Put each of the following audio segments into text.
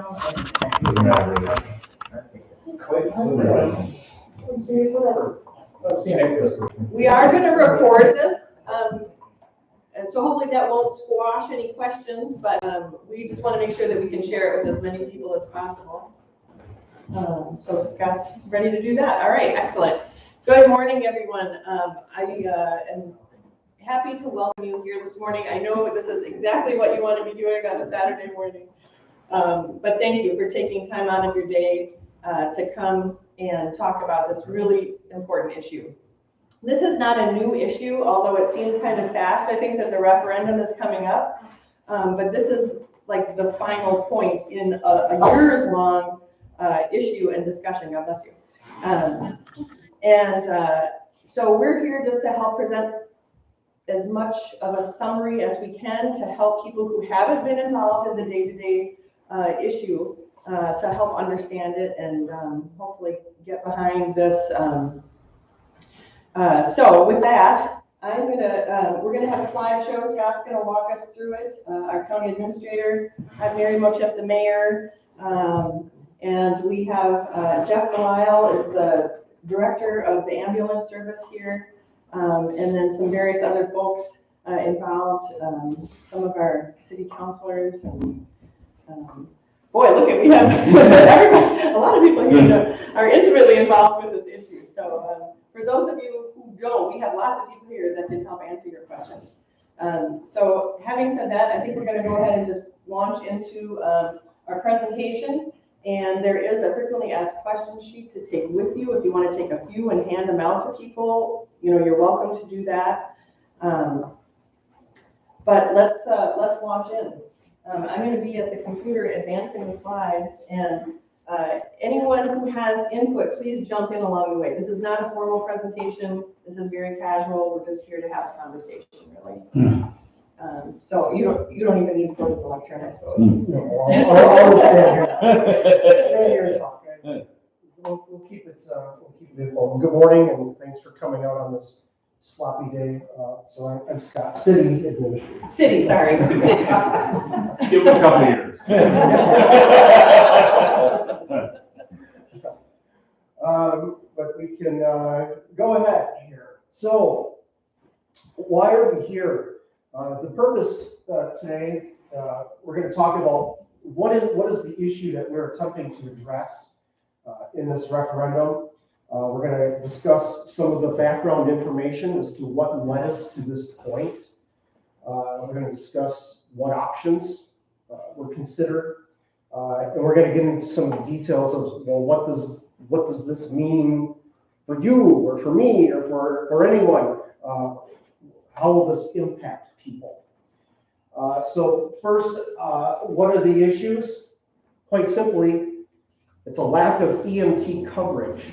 We are going to record this, and so hopefully that won't squash any questions, but we just want to make sure that we can share it with as many people as possible. So Scott's ready to do that. All right, excellent. Good morning, everyone. I am happy to welcome you here this morning. I know this is exactly what you want to be doing on a Saturday morning, but thank you for taking time out of your day to come and talk about this really important issue. This is not a new issue, although it seems kind of fast. I think that the referendum is coming up, but this is like the final point in a years-long issue and discussion. God bless you. So we're here just to help present as much of a summary as we can to help people who haven't been involved in the day-to-day issue to help understand it and hopefully get behind this. So with that, we're gonna have a slideshow. Scott's gonna walk us through it. Our county administrator, I'm Mary Mochef, the mayor, and we have Jeff Delisle is the director of the ambulance service here, and then some various other folks involved, some of our city councilors, and boy, look at, we have everybody, a lot of people here are intimately involved with this issue. So for those of you who don't, we have lots of people here that can help answer your questions. So having said that, I think we're going to go ahead and just launch into our presentation. And there is a frequently asked questions sheet to take with you. If you want to take a few and hand them out to people, you're welcome to do that. But let's launch in. I'm going to be at the computer advancing the slides, and anyone who has input, please jump in along the way. This is not a formal presentation. This is very casual. We're just here to have a conversation, really. So you don't even need to go to the lectern, I suppose. I'll stand here and talk. We'll keep it informal. Good morning, and thanks for coming out on this sloppy day. So I'm Scott, city administrator. City, sorry. Give him a couple of years. But we can go ahead here. So why are we here? The purpose today, we're going to talk about what is the issue that we're attempting to address in this referendum. We're going to discuss some of the background information as to what led us to this point. We're going to discuss what options were considered, and we're going to get into some of the details of, well, what does this mean for you or for me or for anyone? How will this impact people? So first, what are the issues? Quite simply, it's a lack of EMT coverage.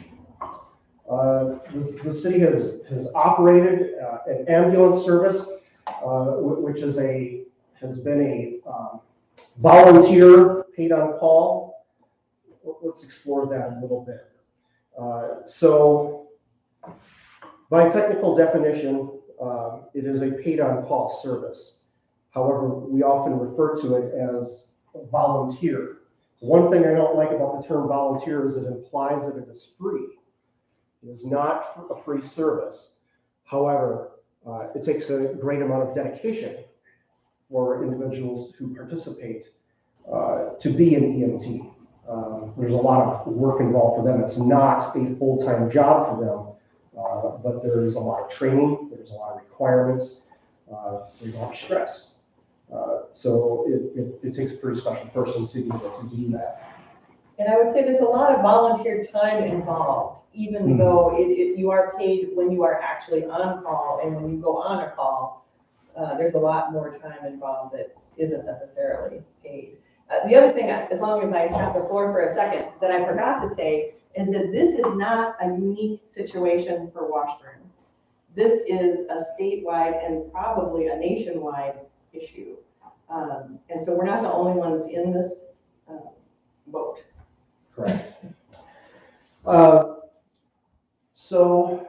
The city has operated an ambulance service, which has been a volunteer paid on call. Let's explore that a little bit. So by technical definition, it is a paid on call service. However, we often refer to it as volunteer. One thing I don't like about the term volunteer is it implies that it is free. It is not a free service. However, it takes a great amount of dedication for individuals who participate to be an EMT. There's a lot of work involved for them. It's not a full-time job for them, but there's a lot of training, there's a lot of requirements, there's a lot of stress. So it takes a pretty special person to be able to do that. And I would say there's a lot of volunteer time involved, even though you are paid when you are actually on call, and when you go on a call, there's a lot more time involved that isn't necessarily paid. The other thing, as long as I have the floor for a second, that I forgot to say is that this is not a unique situation for Washburn. This is a statewide and probably a nationwide issue. And so we're not the only ones in this boat. Correct. So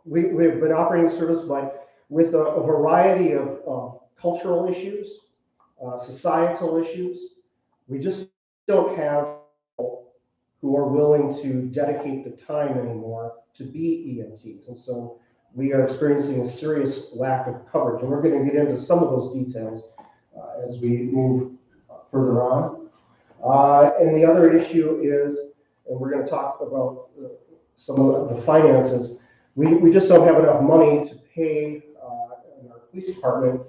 we've been operating service with a variety of cultural issues, societal issues. We just don't have people who are willing to dedicate the time anymore to be EMTs. And so we are experiencing a serious lack of coverage. And we're going to get into some of those details as we move further on. And the other issue is, and we're going to talk about some of the finances, we just don't have enough money to pay in our police department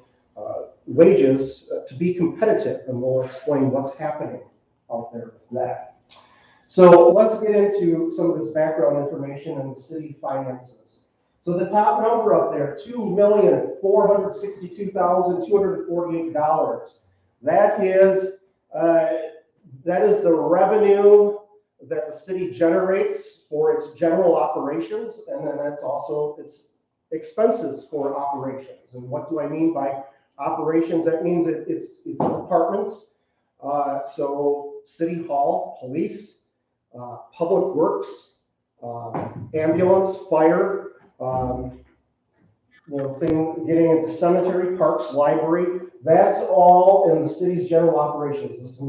wages to be competitive, and we'll explain what's happening out there with that. So let's get into some of this background information and the city finances. So the top number up there, $2,462,248. That is the revenue that the city generates for its general operations, and then that's also its expenses for operations. And what do I mean by operations? That means it's departments. So City Hall, police, public works, ambulance, fire, getting into cemetery, parks, library. That's all in the city's general operations. This does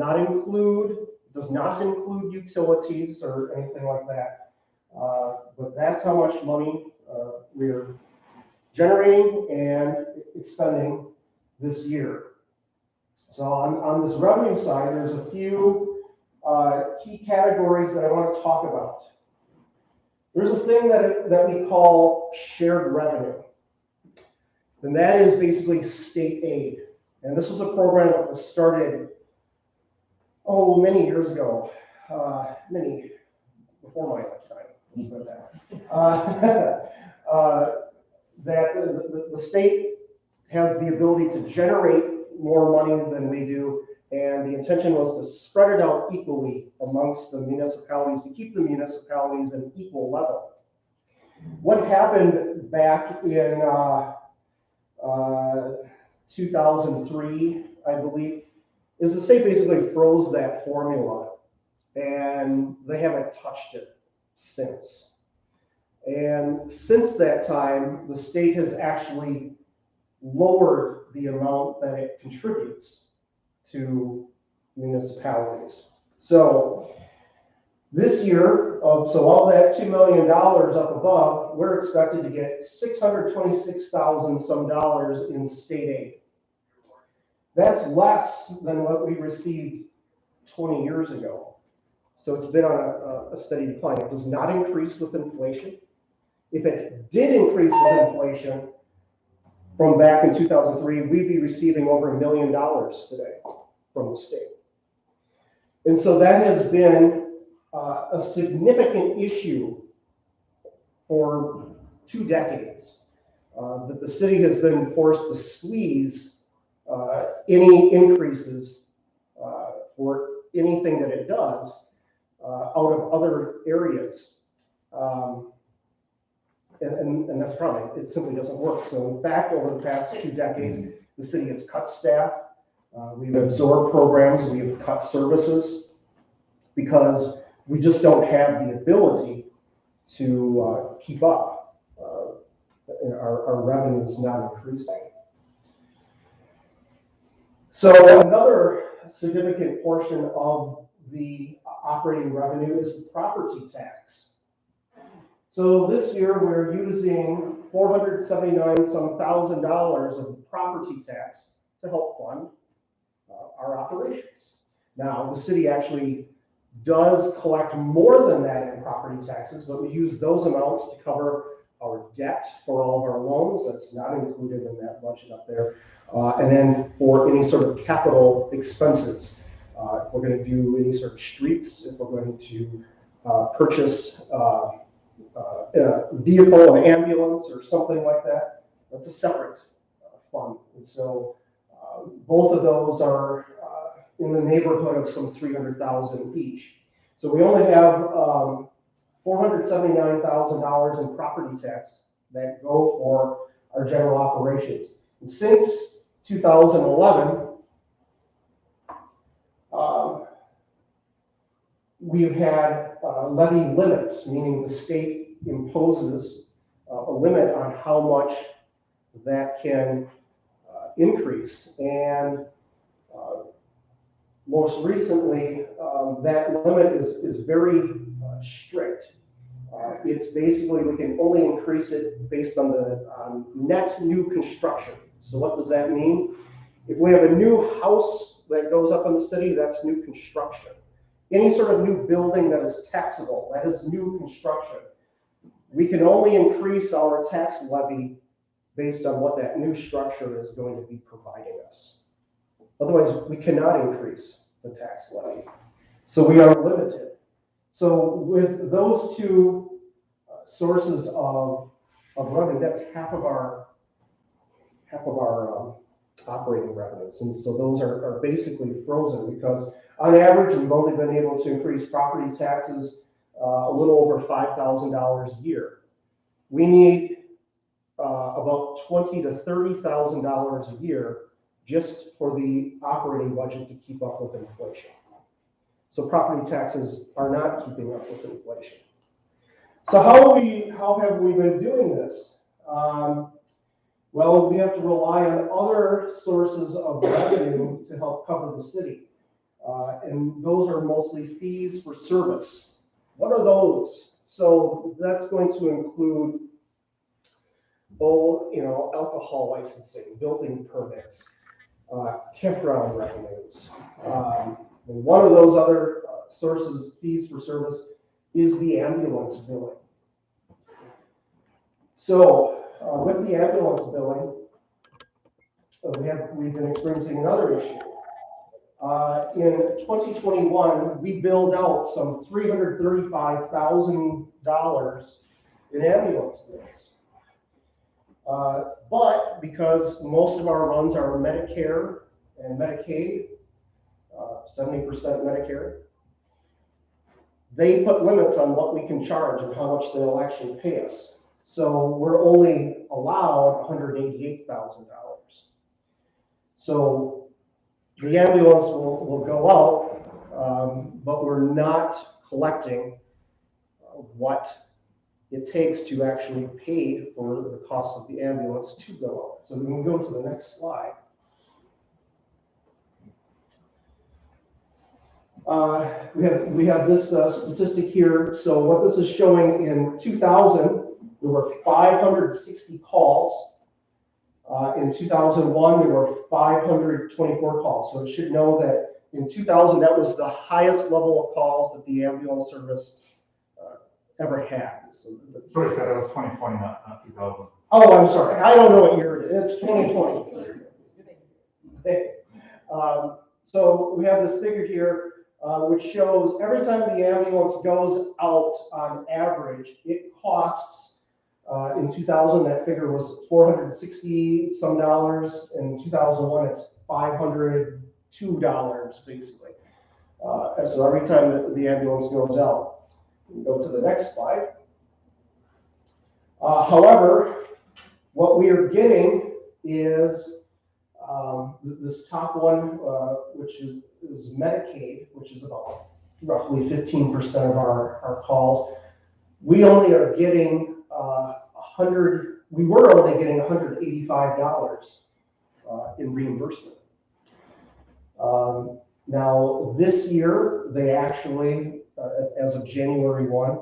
not include utilities or anything like that. But that's how much money we're generating and expending this year. So on this revenue side, there's a few key categories that I want to talk about. There's a thing that we call shared revenue. And that is basically state aid. And this was a program that was started, many years ago, many before my lifetime. Let's put that the state has the ability to generate more money than we do, and the intention was to spread it out equally amongst the municipalities to keep the municipalities at an equal level. What happened back in 2003, I believe, is the state basically froze that formula, and they haven't touched it since. And since that time, the state has actually lowered the amount that it contributes to municipalities. So this year, of that $2 million up above, we're expected to get $626,000 some dollars in state aid. That's less than what we received 20 years ago. So it's been on a steady decline. It does not increase with inflation. If it did increase with inflation from back in 2003, we'd be receiving over $1 million today from the state. And so that has been a significant issue for 2 decades, that the city has been forced to squeeze any increases for anything that it does out of other areas. And that's a problem. It simply doesn't work. So in fact, over the past 2 decades, the city has cut staff. We've absorbed programs. We've cut services because we just don't have the ability to keep up. Our revenue is not increasing. So another significant portion of the operating revenue is the property tax. So this year we're using $479,000 of property tax to help fund our operations. Now, the city actually does collect more than that in property taxes, but we use those amounts to cover our debt for all of our loans. That's not included in that budget up there. And then for any sort of capital expenses, if we're going to do any sort of streets, if we're going to purchase a vehicle, an ambulance, or something like that, that's a separate fund. And so both of those are in the neighborhood of some $300,000 each. So we only have $479,000 in property tax that go for our general operations. And since 2011, we've had levy limits, meaning the state imposes a limit on how much that can increase. And Most recently, that limit is very strict. It's basically, we can only increase it based on the net new construction. So what does that mean? If we have a new house that goes up in the city, that's new construction. Any sort of new building that is taxable, that is new construction. We can only increase our tax levy based on what that new structure is going to be providing us. Otherwise, we cannot increase the tax levy. So we are limited. So with those two sources of revenue, that's half of our operating revenues. And so those are basically frozen because on average, we've only been able to increase property taxes a little over $5,000 a year. We need about $20,000 to $30,000 a year just for the operating budget to keep up with inflation. So property taxes are not keeping up with inflation. So how have we been doing this? Well, we have to rely on other sources of revenue to help cover the city. And those are mostly fees for service. What are those? So that's going to include alcohol licensing, building permits, campground revenues. And one of those other sources, fees for service, is the ambulance billing. So with the ambulance billing, we've been experiencing another issue. In 2021, we billed out some $335,000 in ambulance bills. But because most of our runs are Medicare and Medicaid, 70% Medicare, they put limits on what we can charge and how much they'll actually pay us. So we're only allowed $188,000. So the ambulance will go out, but we're not collecting what it takes to actually pay for the cost of the ambulance to go out. So we can go to the next slide. We have this statistic here. So what this is showing, in 2000, there were 560 calls. In 2001, there were 524 calls. So it should know that in 2000, that was the highest level of calls that the ambulance service ever had. So Sorry, Scott, that was 2020, not 2000. Oh, I'm sorry. I don't know what year it is. It's 2020. So we have this figure here, which shows every time the ambulance goes out on average, it costs, in 2000, that figure was $460 some dollars. In 2001, it's $502 basically. And so every time the ambulance goes out, we go to the next slide. However, what we are getting is this top one, which is Medicaid, which is about roughly 15% of our calls. We only are getting we were only getting $185 in reimbursement. Now this year, they actually, as of January 1,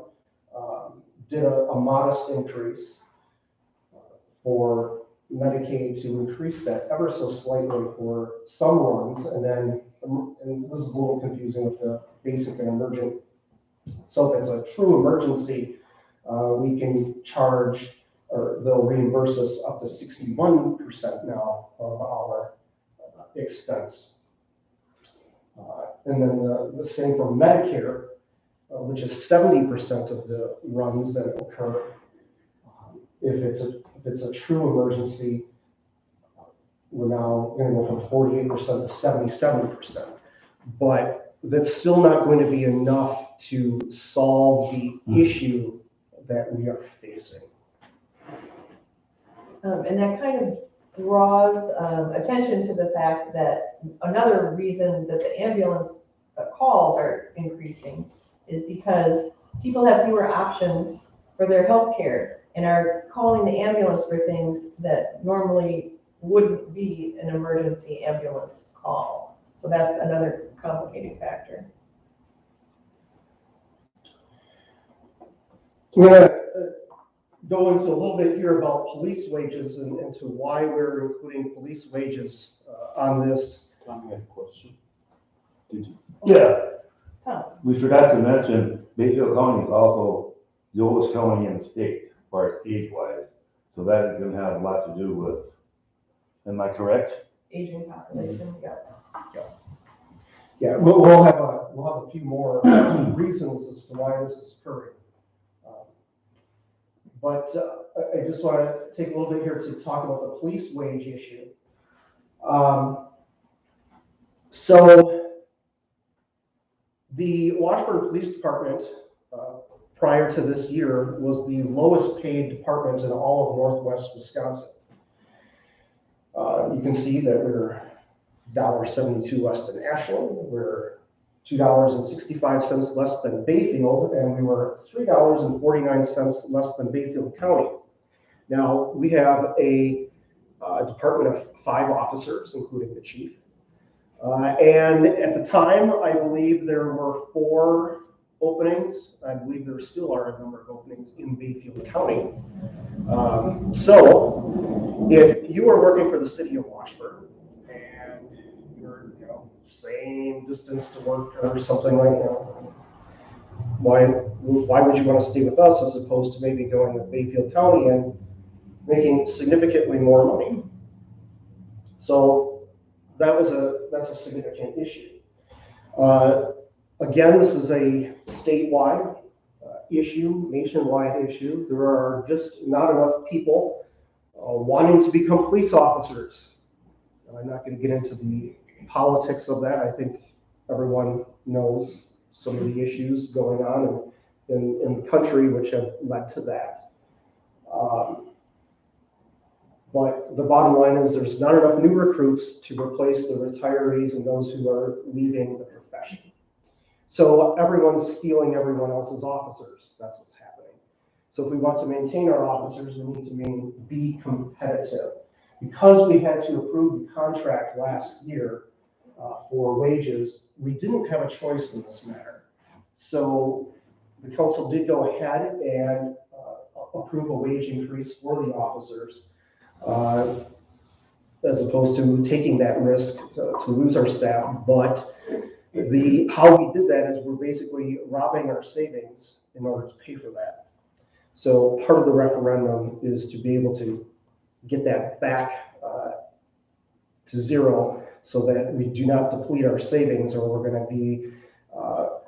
did a modest increase for Medicaid to increase that ever so slightly for some runs, and this is a little confusing with the basic and emergent. So if it's a true emergency, we can charge, or they'll reimburse us up to 61% now of our expense. And then the same for Medicare, which is 70% of the runs that occur. If it's a true emergency, we're now going to go from 48% to 77%. But that's still not going to be enough to solve the issue that we are facing. And that kind of draws attention to the fact that another reason that the ambulance calls are increasing is because people have fewer options for their health care and are calling the ambulance for things that normally wouldn't be an emergency ambulance call. So that's another complicating factor. I'm going to go into a little bit here about police wages and to why we're including police wages on this. Tommy had a question. Did you? Yeah, Tom? we forgot to mention, Bayfield County is also the oldest county in the state, as far as age-wise. So that is gonna have a lot to do with, am I correct? Aging population, yeah. Yeah, we'll have a few more reasons as to why this is occurring. But I just want to take a little bit here to talk about the police wage issue. So the Washburn Police Department, prior to this year, was the lowest paid department in all of Northwest Wisconsin. You can see that we're $1.72 less than Ashland, we're $2.65 less than Bayfield, and we were $3.49 less than Bayfield County. Now, we have a department of 5 officers, including the chief. And at the time, I believe there were 4 openings. I believe there still are a number of openings in Bayfield County. So if you are working for the city of Washburn and you're, same distance to work or something like that, why would you want to stay with us as opposed to maybe going with Bayfield County and making significantly more money? So that's a significant issue. Again, this is a statewide issue, nationwide issue. There are just not enough people wanting to become police officers. I'm not going to get into the politics of that. I think everyone knows some of the issues going on in the country which have led to that. But the bottom line is there's not enough new recruits to replace the retirees and those who are leaving the profession. So everyone's stealing everyone else's officers. That's what's happening. So if we want to maintain our officers, we need to be competitive. Because we had to approve the contract last year for wages, we didn't have a choice in this matter. So the council did go ahead and approve a wage increase for the officers, as opposed to taking that risk to lose our staff. But how we did that is we're basically robbing our savings in order to pay for that. So part of the referendum is to be able to get that back to zero so that we do not deplete our savings, or we're going to be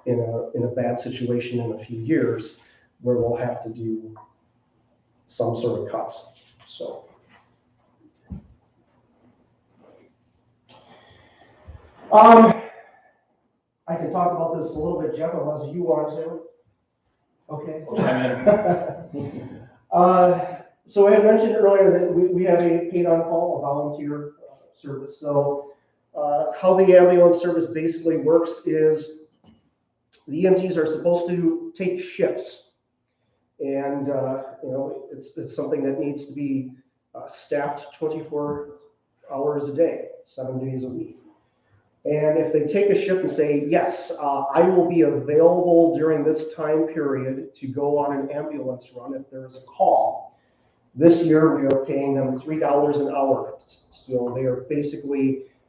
in a bad situation in a few years where we'll have to do some sort of cuts. So. I can talk about this a little bit, Jeff, unless you want to. Okay. We'll chime in. So I had mentioned earlier that we have a paid on call, a volunteer service. So how the ambulance service basically works is the EMTs are supposed to take shifts, and it's something that needs to be staffed 24 hours a day, 7 days a week. And if they take a shift and say, yes, I will be available during this time period to go on an ambulance run if there is a call. This year, we are paying them $3 an hour. So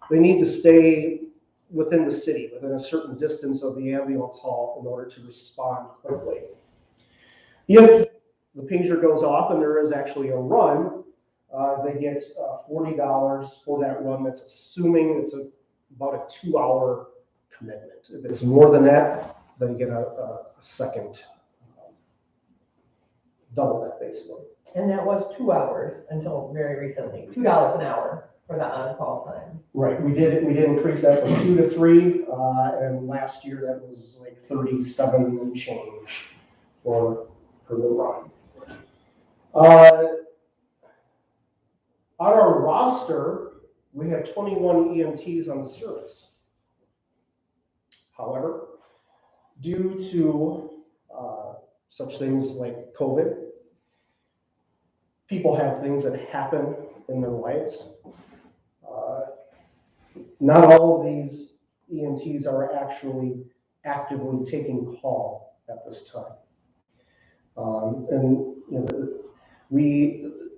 they need to stay within the city, within a certain distance of the ambulance hall in order to respond quickly. If the pager goes off and there is actually a run, they get $40 for that run. That's assuming it's about a 2-hour commitment. If it's more than that, then you get a second, double that basically. And that was 2 hours until very recently, $2 an hour for the on-call time. Right, we did increase that from 2 to 3, and last year that was like 37 and change for the run. On our roster, we have 21 EMTs on the service. However, due to such things like COVID, people have things that happen in their lives. Not all of these EMTs are actually actively taking call at this time. And you know,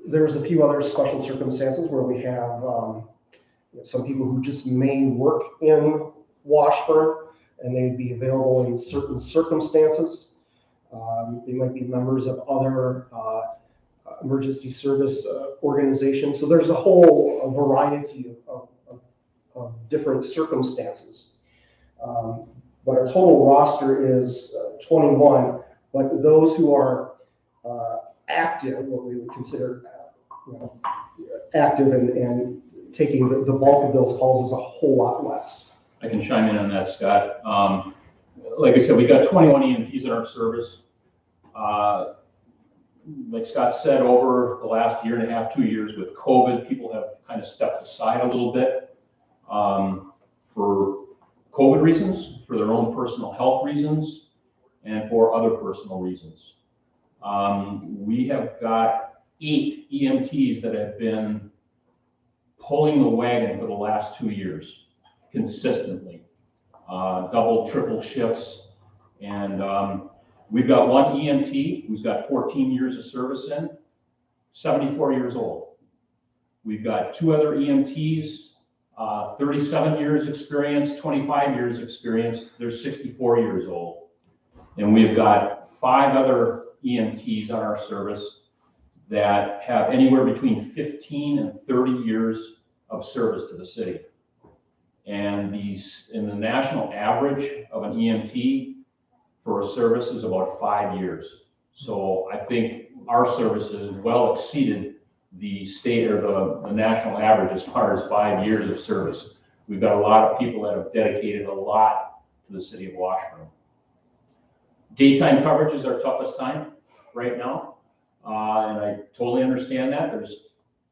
there's a few other special circumstances where we have some people who just may work in Washburn and they'd be available in certain circumstances. They might be members of other emergency service organizations. So there's a whole variety of different circumstances. But our total roster is 21, but those who are active, what we would consider active and taking the bulk of those calls is a whole lot less. I can chime in on that, Scott. Like I said, we got 21 EMTs in our service. Like Scott said, over the last year and a half, 2 years with COVID, people have kind of stepped aside a little bit for COVID reasons, for their own personal health reasons, and for other personal reasons. We have got 8 EMTs that have been pulling the wagon for the last 2 years consistently, double, triple shifts. And we've got one EMT who's got 14 years of service in, 74 years old. We've got 2 other EMTs, 37 years experience, 25 years experience. They're 64 years old. And we've got 5 other EMTs on our service that have anywhere between 15 and 30 years of service to the city. And the national average of an EMT for a service is about 5 years. So I think our service has well exceeded the state or the national average as far as 5 years of service. We've got a lot of people that have dedicated a lot to the city of Washburn. Daytime coverage is our toughest time right now. And I totally understand that. There's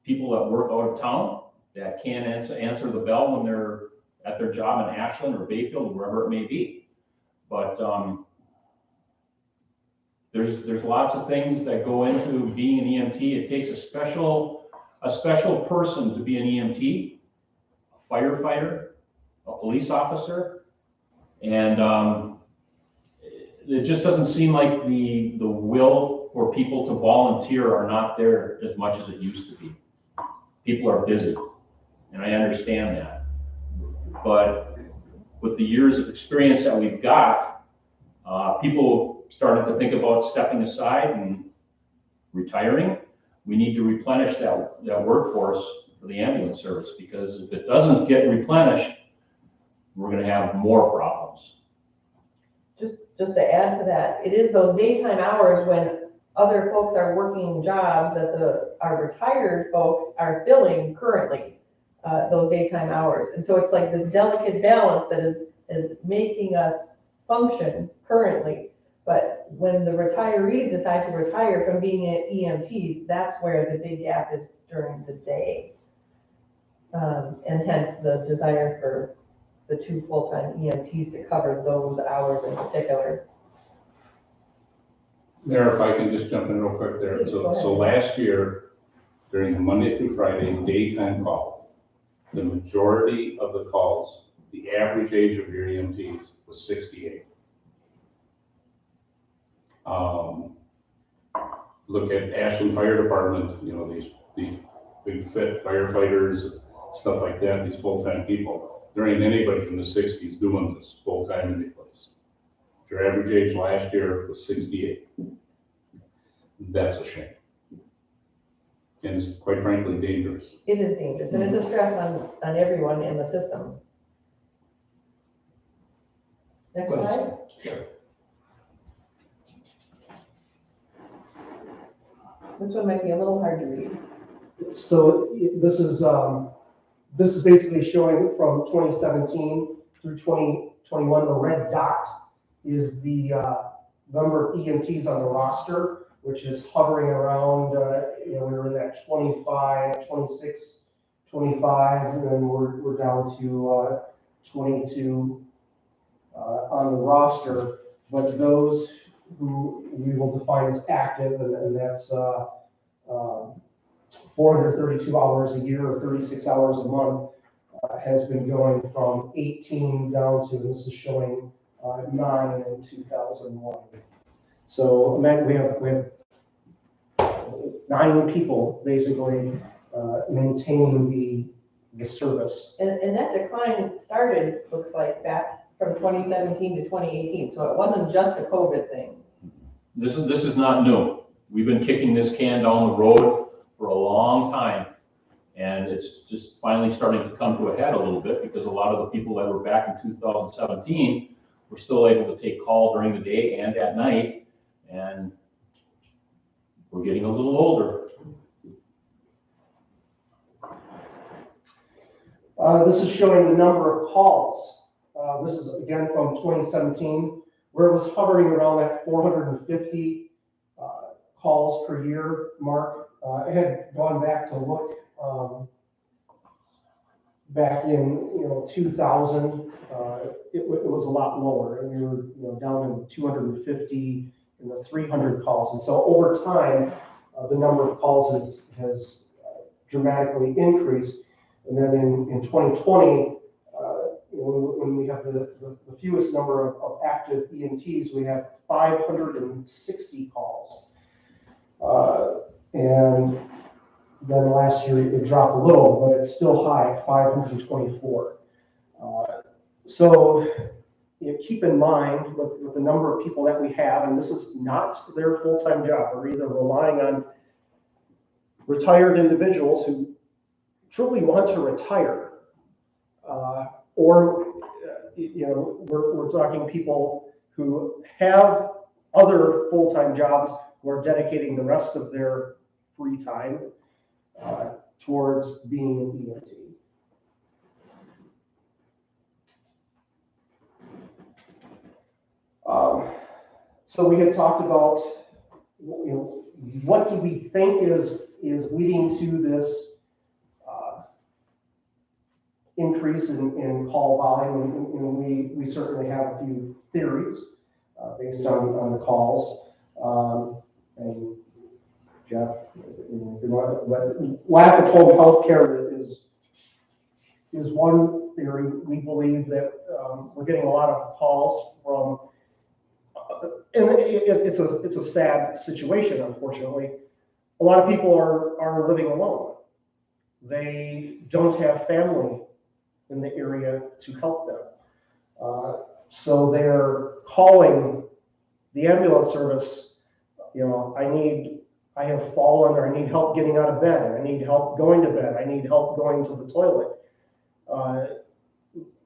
people that work out of town that can't answer the bell when they're at their job in Ashland or Bayfield, wherever it may be. But there's lots of things that go into being an EMT. It takes a special person to be an EMT, a firefighter, a police officer, and it just doesn't seem like the will for people to volunteer are not there as much as it used to be. People are busy, and I understand that. But with the years of experience that we've got, people started to think about stepping aside and retiring. We need to replenish that workforce for the ambulance service, because if it doesn't get replenished, we're going to have more problems. Just to add to that, it is those daytime hours when other folks are working jobs that our retired folks are filling currently, those daytime hours. And so it's like this delicate balance that is making us function currently. But when the retirees decide to retire from being EMTs, that's where the big gap is during the day. And hence the desire for the 2 full-time EMTs to cover those hours in particular. Mayor, if I can just jump in real quick there. Please, go ahead. So last year, during the Monday through Friday daytime call, the majority of the calls, the average age of your EMTs was 68. Look at Ashland Fire Department, you know, these big fit firefighters, stuff like that, these full-time people. There ain't anybody in the 60s doing this full-time in any place. Your average age last year was 68. That's a shame. And it's quite frankly dangerous. It is dangerous, and it's a stress on everyone in the system. Next slide. Sure. This one might be a little hard to read. So this is basically showing from 2017 through 2021. The red dot is the number of EMTs on the roster, which is hovering around, we were in that 25, 26, 25, and then we're down to 22 on the roster. But those who we will define as active, and that's 432 hours a year or 36 hours a month, has been going from 18 down to, this is showing 9 in 2001. So we have 9 people basically maintaining the service. And that decline started, looks like, back from 2017 to 2018, so it wasn't just a COVID thing. This is not new. We've been kicking this can down the road for a long time. And it's just finally starting to come to a head a little bit because a lot of the people that were back in 2017 were still able to take call during the day and at night. And we're getting a little older. This is showing the number of calls. This is again from 2017, where it was hovering around that 450 calls per year mark. I had gone back to look back in 2000. It was a lot lower, and we were down in 250 and the 300 calls. And so over time, the number of calls has dramatically increased. And then in 2020, when we have the fewest number of active EMTs, we have 560 calls. And then last year it dropped a little, but it's still high, 524. So keep in mind with the number of people that we have, and this is not their full-time job. We're either relying on retired individuals who truly want to retire, or we're talking people who have other full-time jobs who are dedicating the rest of their free time towards being an EMT. So we had talked about, what do we think is leading to this increase in call volume, and we certainly have a few theories based on the calls. And Jeff, lack of home health care is one theory. We believe that we're getting a lot of calls from, and it's a sad situation, unfortunately. A lot of people are living alone. They don't have family in the area to help them. So they're calling the ambulance service, I have fallen, or I need help getting out of bed, I need help going to bed, I need help going to the toilet.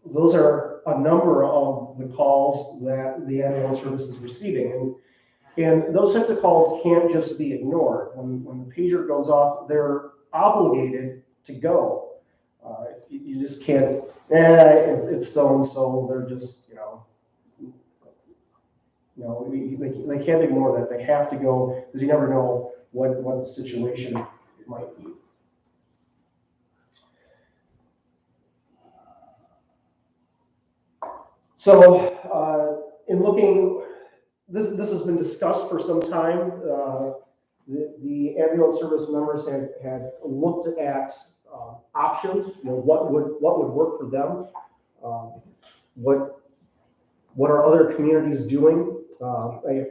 Those are a number of the calls that the ambulance service is receiving. And those types of calls can't just be ignored. When the pager goes off, they're obligated to go. You just can't, it's so-and-so, they're just, they can't ignore that. They have to go, because you never know what the situation might be. So in looking, this has been discussed for some time. The ambulance service members had looked at options, what would work for them, what are other communities doing.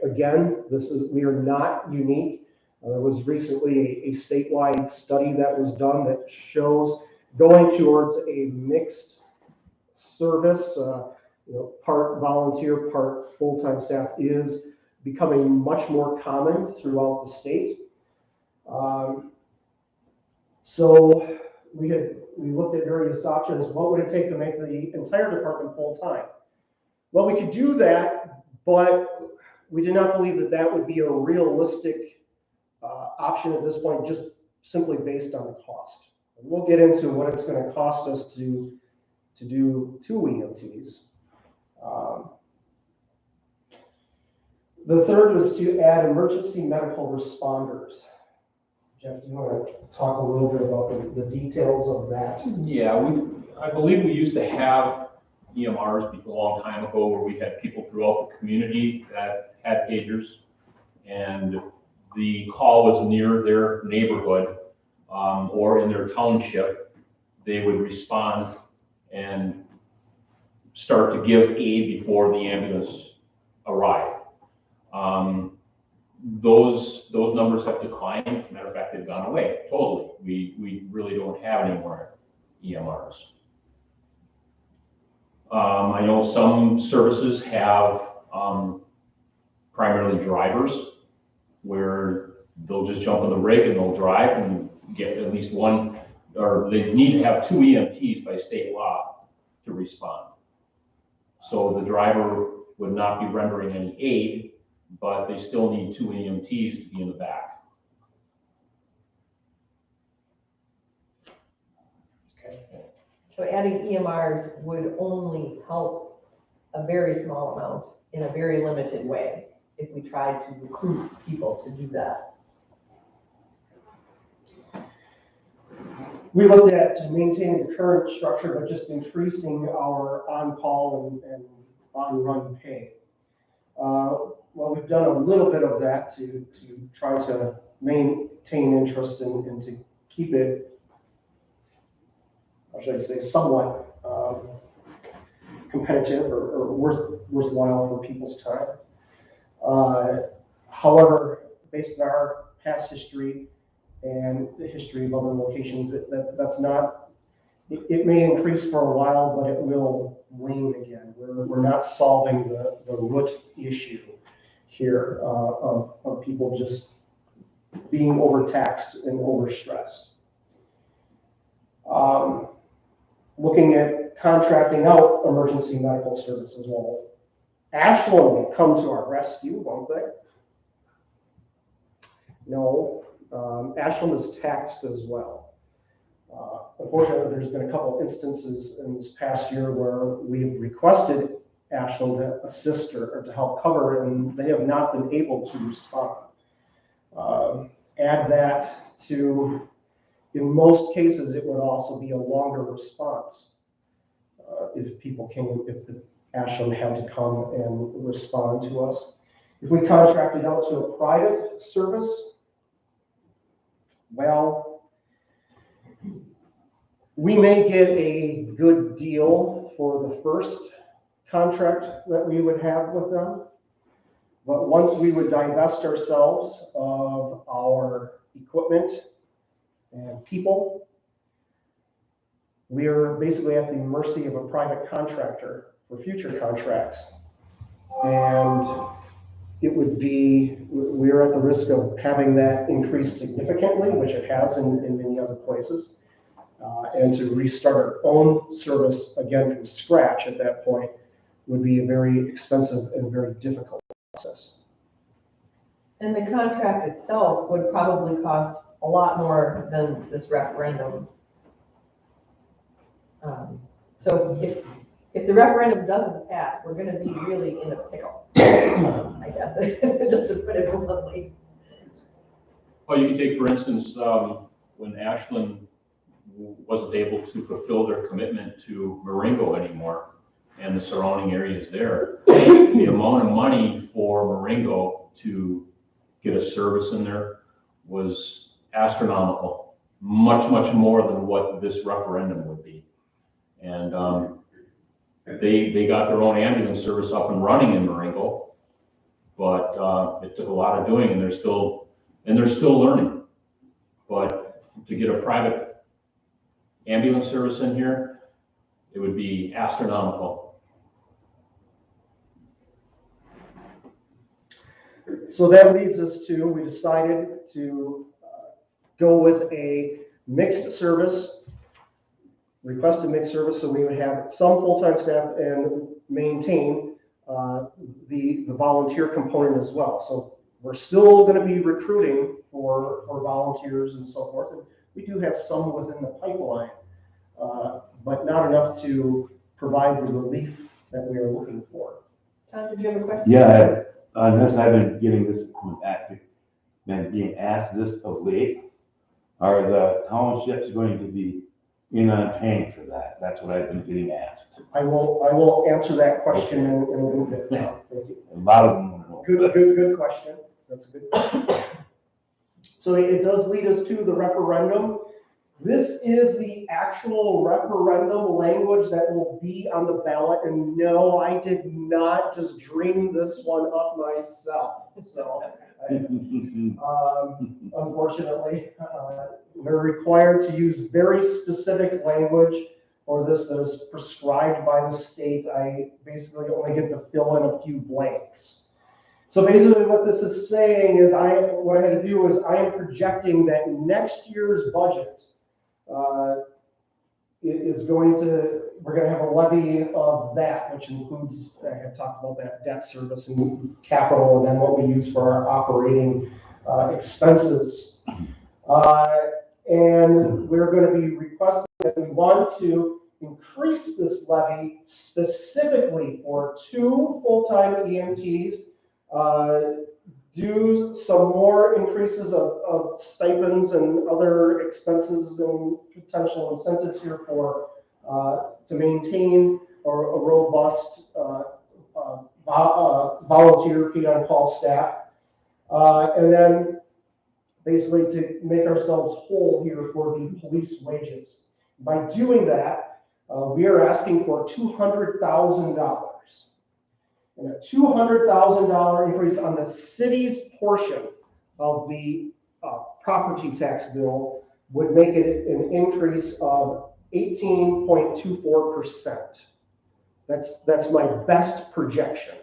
Again, we are not unique. There was recently a statewide study that was done that shows going towards a mixed service, part volunteer, part full-time staff, is becoming much more common throughout the state. So we looked at various options. What would it take to make the entire department full-time? Well, we could do that, but we did not believe that would be a realistic option at this point, just simply based on the cost. And we'll get into what it's going to cost us to do 2 EMTs. The third was to add emergency medical responders. Jeff, do you want to talk a little bit about the details of that? Yeah, I believe we used to have EMRs a long time ago where we had people throughout the community that had pagers, and if the call was near their neighborhood or in their township, they would respond and start to give aid before the ambulance arrive. Those numbers have declined. Matter of fact, they've gone away totally. We really don't have any more EMRs. I know some services have primarily drivers where they'll just jump in the rig and they'll drive and get at least one, or they need to have 2 EMTs by state law to respond. So the driver would not be rendering any aid, but they still need 2 EMTs to be in the back. Okay. So adding EMRs would only help a very small amount in a very limited way if we tried to recruit people to do that. We looked at maintaining the current structure, but just increasing our on-call and on-run pay. Well, we've done a little bit of that to try to maintain interest and to keep it, how should I say, somewhat competitive or worthwhile for people's time. However, based on our past history and the history of other locations, that's not, it may increase for a while, but it will wane again. We're not solving the root issue here of people just being overtaxed and overstressed. Looking at contracting out emergency medical services. Well, Ashland will come to our rescue, won't they? No, Ashland is taxed as well. Unfortunately, there's been a couple of instances in this past year where we've requested Ashland to assist or to help cover it, and they have not been able to respond. Add that to, in most cases, it would also be a longer response if people came, if the Ashland had to come and respond to us. If we contracted out to a private service, well, we may get a good deal for the first contract that we would have with them, but once we would divest ourselves of our equipment and people, we are basically at the mercy of a private contractor for future contracts. And it would be, we're at the risk of having that increase significantly, which it has in many other places. And to restart our own service again from scratch at that point would be a very expensive and very difficult process. And the contract itself would probably cost a lot more than this referendum. So if the referendum doesn't pass, we're going to be really in a pickle, I guess, just to put it bluntly. Well, you can take, for instance, when Ashland wasn't able to fulfill their commitment to Marengo anymore and the surrounding areas there, the amount of money for Marengo to get a service in there was astronomical, much more than what this referendum would be. And they got their own ambulance service up and running in Marengo, but it took a lot of doing, and they're still learning. But to get a private ambulance service in here, it would be astronomical. So that leads us to, we decided to go with a mixed service, request a mixed service, so we would have some full-time staff and maintain the volunteer component as well. So we're still going to be recruiting for volunteers and so forth. And we do have some within the pipeline, but not enough to provide the relief that we are looking for. Tom, did you have a question? Yeah, unless I've been getting this, been being asked this of late, are the townships going to be in on paying for that? That's what I've been getting asked. I will answer that question in a little bit. Thank you. A lot of them want to know. Good question. That's a good question. So it does lead us to the referendum. This is the actual referendum language that will be on the ballot, and no, I did not just dream this one up myself. So, unfortunately, we're required to use very specific language for this that is prescribed by the state. I basically only get to fill in a few blanks. So basically what this is saying is what I had to do is I am projecting that next year's budget we're going to have a levy of that, which includes, I had talked about that debt service and capital, and then what we use for our operating expenses. And we're going to be requesting that we want to increase this levy specifically for 2 full-time EMTs, do some more increases of stipends and other expenses and potential incentives here for to maintain a robust volunteer paid on call staff, and then basically to make ourselves whole here for the police wages. By doing that, we are asking for $200,000. And a $200,000 increase on the city's portion of the property tax bill would make it an increase of 18.24%. That's my best projection.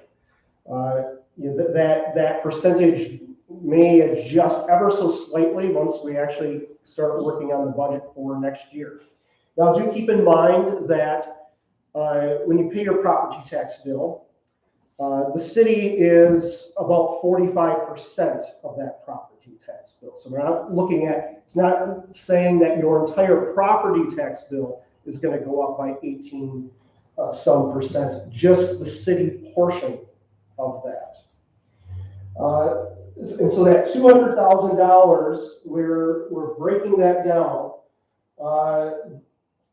That percentage may adjust ever so slightly once we actually start working on the budget for next year. Now, do keep in mind that when you pay your property tax bill, the city is about 45% of that property tax bill. So we're not looking at, it's not saying that your entire property tax bill is going to go up by 18 some percent, just the city portion of that. And so that $200,000, we're breaking that down.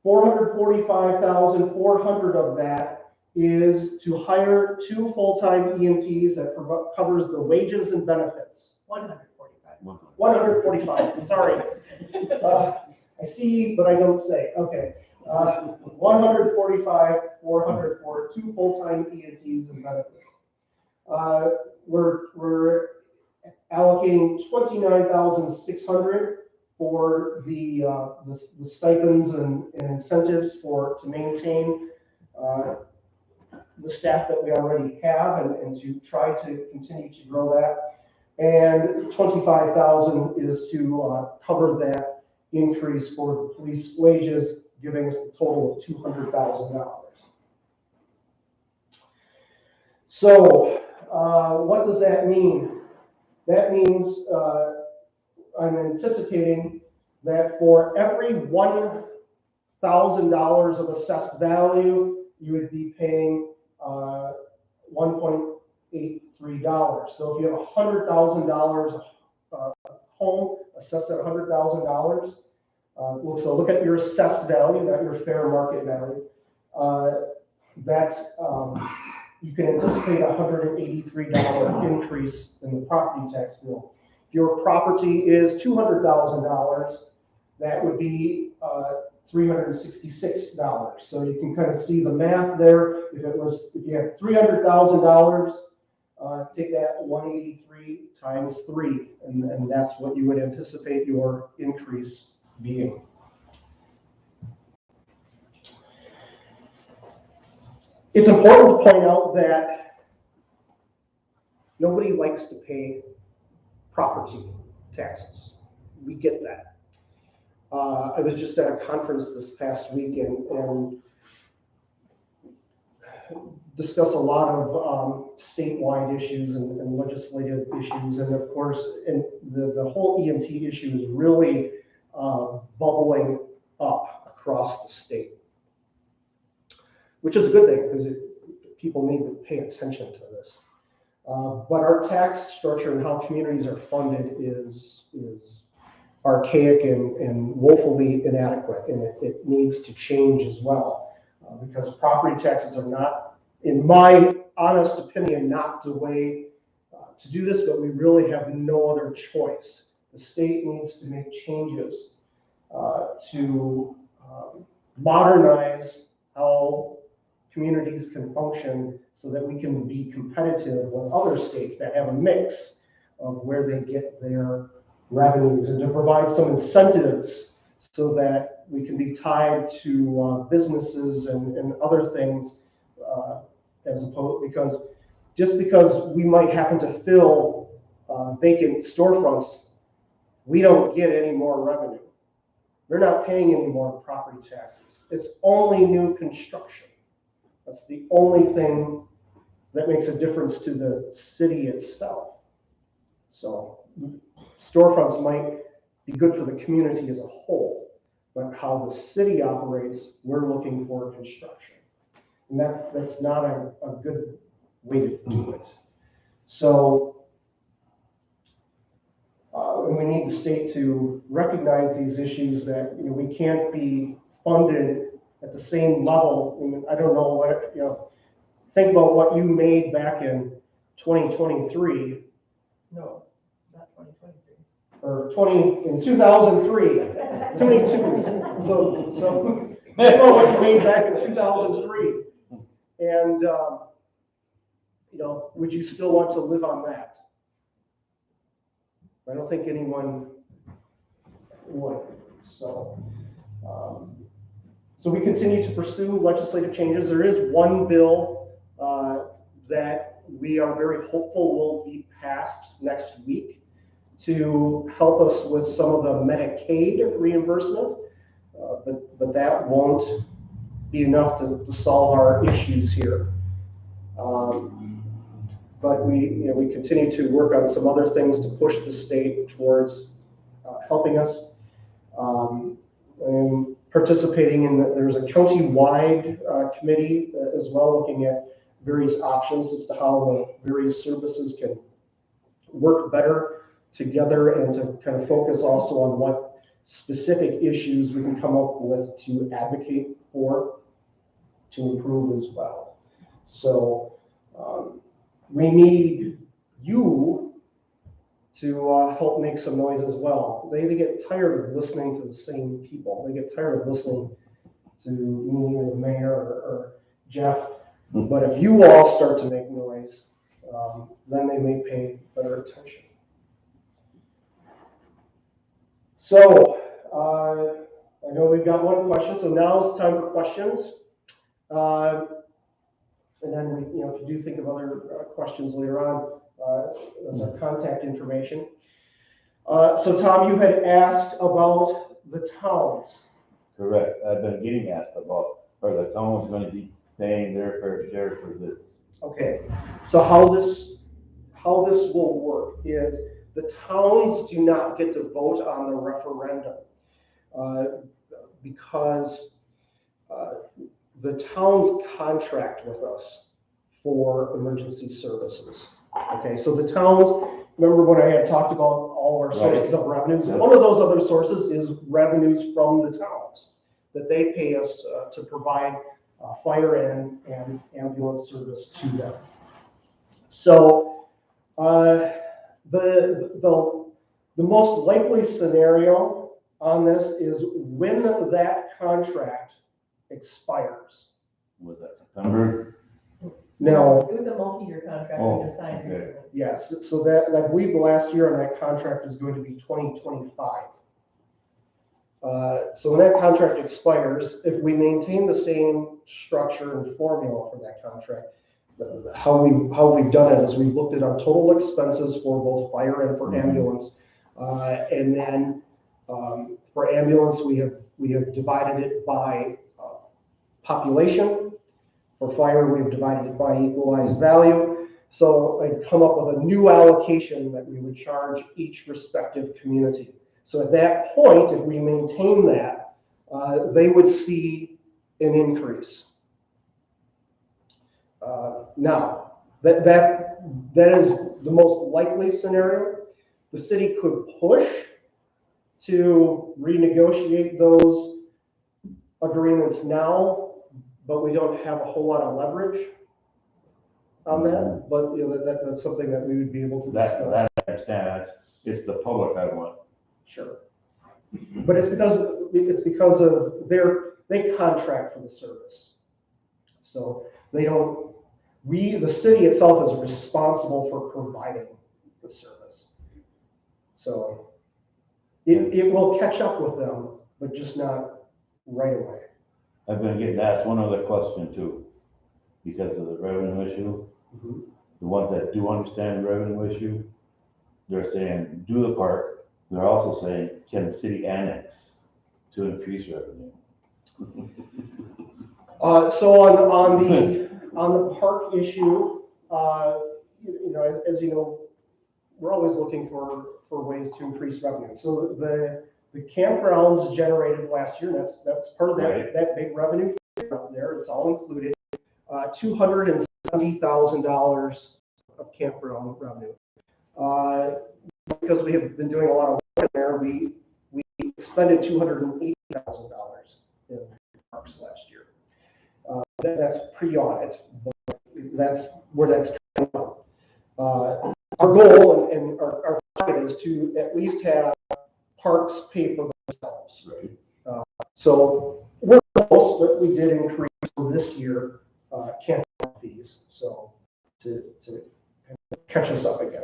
445,400 of that is to hire 2 full-time EMTs that covers the wages and benefits. 145, sorry. I see, but I don't say. Okay. 145,400 for 2 full-time EMTs and benefits. We're allocating 29,600 for the stipends and incentives to maintain the staff that we already have and to try to continue to grow that. And 25,000 is to cover that increase for the police wages, giving us the total of $200,000. So what does that mean? That means I'm anticipating that for every $1,000 of assessed value, you would be paying $1.83. So if you have $100,000 home assessed at $100,000, so look at your assessed value, not your fair market value. You can anticipate a $183 increase in the property tax bill. If your property is $200,000, that would be $366. So you can kind of see the math there. If you have $300,000, take that 183 times 3, and that's what you would anticipate your increase being. It's important to point out that nobody likes to pay property taxes. We get that. I was just at a conference this past week and discussed a lot of statewide issues and legislative issues. And of course, the whole EMT issue is really bubbling up across the state, which is a good thing because people need to pay attention to this. But our tax structure and how communities are funded is archaic and woefully inadequate, and it needs to change as well, because property taxes are not, in my honest opinion, not the way to do this, but we really have no other choice. The state needs to make changes to modernize how communities can function so that we can be competitive with other states that have a mix of where they get their revenues, and to provide some incentives so that we can be tied to businesses and other things, as opposed, because just because we might happen to fill vacant storefronts, we don't get any more revenue. They're not paying any more property taxes. It's only new construction. That's the only thing that makes a difference to the city itself. So storefronts might be good for the community as a whole, but how the city operates, we're looking for construction. And that's not a good way to do it. So, and we need the state to recognize these issues that, we can't be funded at the same level. I mean, I don't know what, think about what you made back in 2023. No, not 2023. Or in 2003, too many twos. So think about what you made back in 2003. And, would you still want to live on that? I don't think anyone would. So, so we continue to pursue legislative changes. There is one bill that we are very hopeful will be passed next week to help us with some of the Medicaid reimbursement, but that won't be enough to solve our issues here. But we continue to work on some other things to push the state towards helping us. And participating in there's a county-wide committee as well, looking at various options as to how the various services can work better together, and to kind of focus also on what specific issues we can come up with to advocate for, to improve as well. So we need you to help make some noise as well. They get tired of listening to the same people. They get tired of listening to me or the mayor or Jeff. But if you all start to make noise, then they may pay better attention. So I know we've got one question, so now it's time for questions. And then if you do think of other questions later on, as our contact information. So Tom, you had asked about the towns. Correct. I've been getting asked about, are the towns going to be paying their fair share for this? Okay, so how this will work is the towns do not get to vote on the referendum because the towns contract with us for emergency services. Okay, so the towns, remember when I had talked about all of our sources of revenues? Yep. One of those other sources is revenues from the towns that they pay us to provide fire and ambulance service to them. So the most likely scenario on this is when that contract expires. Was that September? No. It was a multi-year contract we just signed okay. recently. Yes, so that, I believe the last year on that contract is going to be 2025. So when that contract expires, if we maintain the same structure and formula for that contract, how we've done it is we've looked at our total expenses for both fire and for ambulance, and then for ambulance we have divided it by population. For fire, we've divided it by equalized value. So I'd come up with a new allocation that we would charge each respective community. So at that point, if we maintain that, they would see an increase. Now, that is the most likely scenario. The city could push to renegotiate those agreements now, but we don't have a whole lot of leverage on that. But that's something that we would be able to discuss. That I understand. It's the public I want. Sure. But it's because of they contract for the service. So they don't, the city itself is responsible for providing the service. So it will catch up with them, but just not right away. I've been getting asked one other question too, because of the revenue issue. Mhm. The ones that do understand the revenue issue, they're saying, do the park. They're also saying, can the city annex to increase revenue? So on the park issue, as you know, we're always looking for ways to increase revenue. So the campgrounds generated last year, that's part of that big revenue up there. It's all included. $270,000 of campground revenue. Because we have been doing a lot of work there, we expended $280,000 in parks last year. That's pre-audit, but that's where that's coming from. Our goal and our target is to at least have parks pay for themselves. Right. So we're close, but we did increase this year campground fees, so to catch us up again.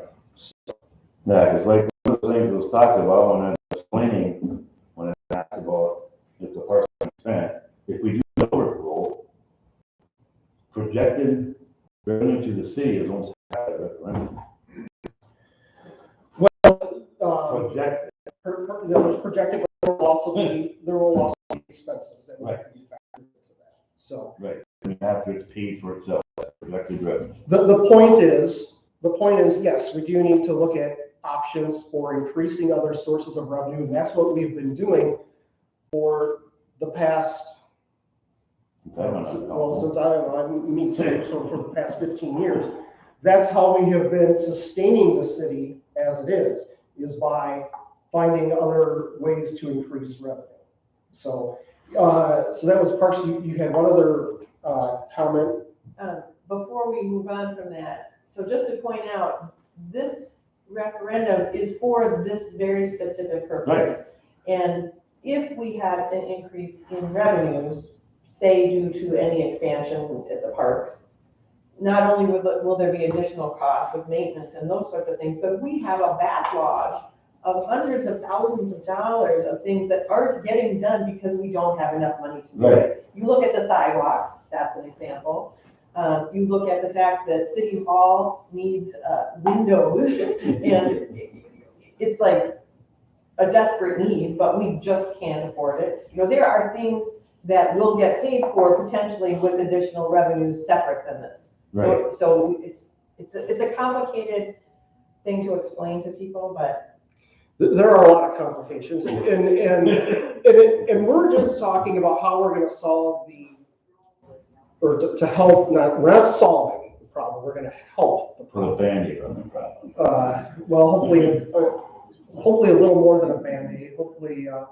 Yeah, it's like one of the things that was talked about when I was explaining, when I asked about if the parks are spent, if we do the lower goal, projected revenue to the city is almost half that referendum. Projected. There's projected, but there will also be expenses that will have to be factored into that. So Right, I mean, after it's paid for itself, that's projected revenue. the point is, yes, we do need to look at options for increasing other sources of revenue, and that's what we've been doing for the past, since me too, so for the past 15 years. That's how we have been sustaining the city as it is by finding other ways to increase revenue. So that was parks. You had one other comment. Before we move on from that, so just to point out, this referendum is for this very specific purpose. Right. And if we had an increase in revenues, say due to any expansion at the parks, not only will there be additional costs with maintenance and those sorts of things, but we have a backlog of hundreds of thousands of dollars of things that aren't getting done because we don't have enough money to do it. You look at the sidewalks, that's an example. You look at the fact that City Hall needs windows, and it's like a desperate need, but we just can't afford it. You know, there are things that will get paid for potentially with additional revenues separate than this. Right. So it's a complicated thing to explain to people, but There are a lot of complications, and we're just talking about how we're going to solve to help. We're not solving the problem. We're going to help the problem. Put a Band-Aid on the problem. Well, hopefully a little more than a Band-Aid. Hopefully at